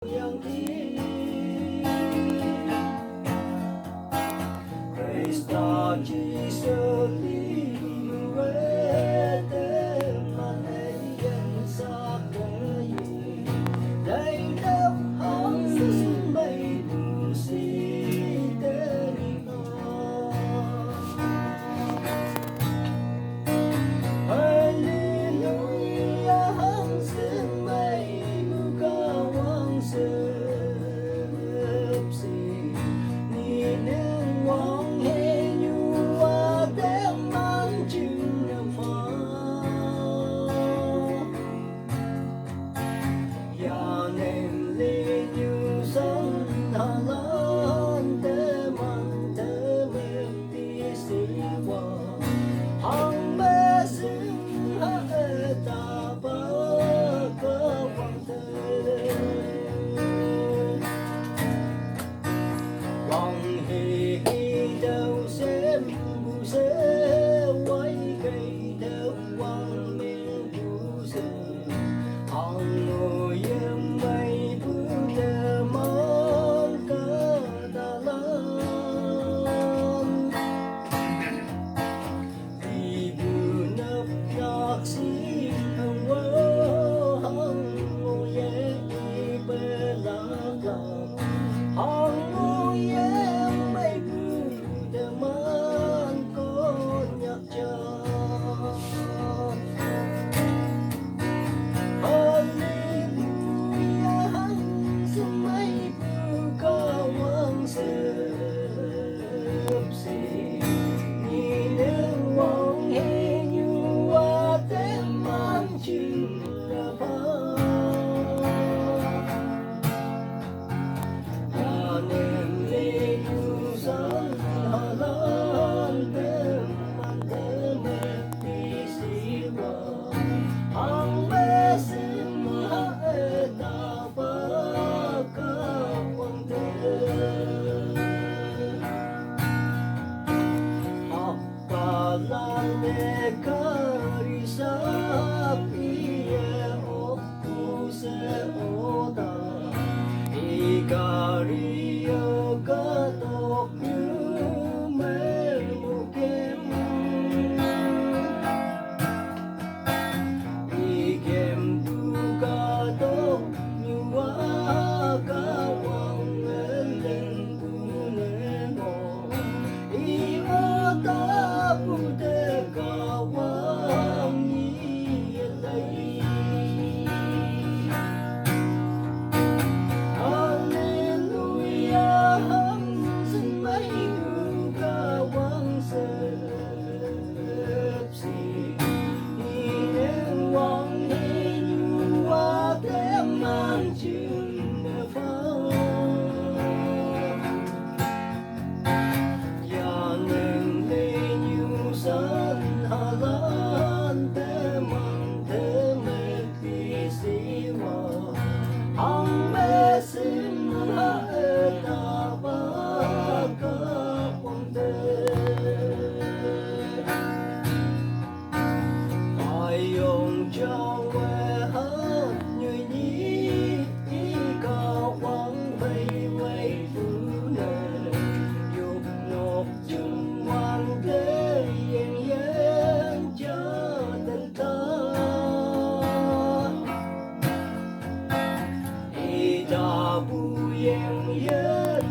yang ini Krista Giêsu liwe mà nay dân xa cây đây đâu hóng xin mây bù xì tên Hallelujah hóng xin mây bù cao quang sớm xì ni nương quang hê nhu hoa đem mang chừng nam pha ya nên lê như sông hà lan tê mang tê mê tí xì hoa hằng mê sinh hạ ta bơ cơ quang tê quang hê hê đâu xem bù xê quay cây đâu quang miên bù xê hằng ngồi em mây bước đê món cơ ta lan vì bù nấp nhạc xin hằng quơ hằng ngồi em bê lạc lạc hằng ngồi em mây bước đê món có nhạc cha Hallelujah hằng xin mây bước cao quang sớm xì ni nương quang hê nhu hoa tên mang chừng là pha ya nên lê nhu san hà lan tên mang tên mê tí xì hoa hằng mê xin hạ ta bơ cơ quang tê Apalane karisa pie okuse oda Ikario katok melukem Ikem dukatok nyuwa kawang eleng kunemo Iota pute kawang niyelay Hallelujah hằng xin mây hương kawang sớm xì ni nương quang hê nhu hoa đem mang chừng nở pha ya nên lê nhu san hà lan tê mang tê mê tí xì hoa hằng mê xin hạ ta bơ cơ quang tê ai ông cho quê hát như nhí cao quang vây vây phụ nề dục nộp chừng ngoan thế yên yên cho tình ta y ta bu yên yên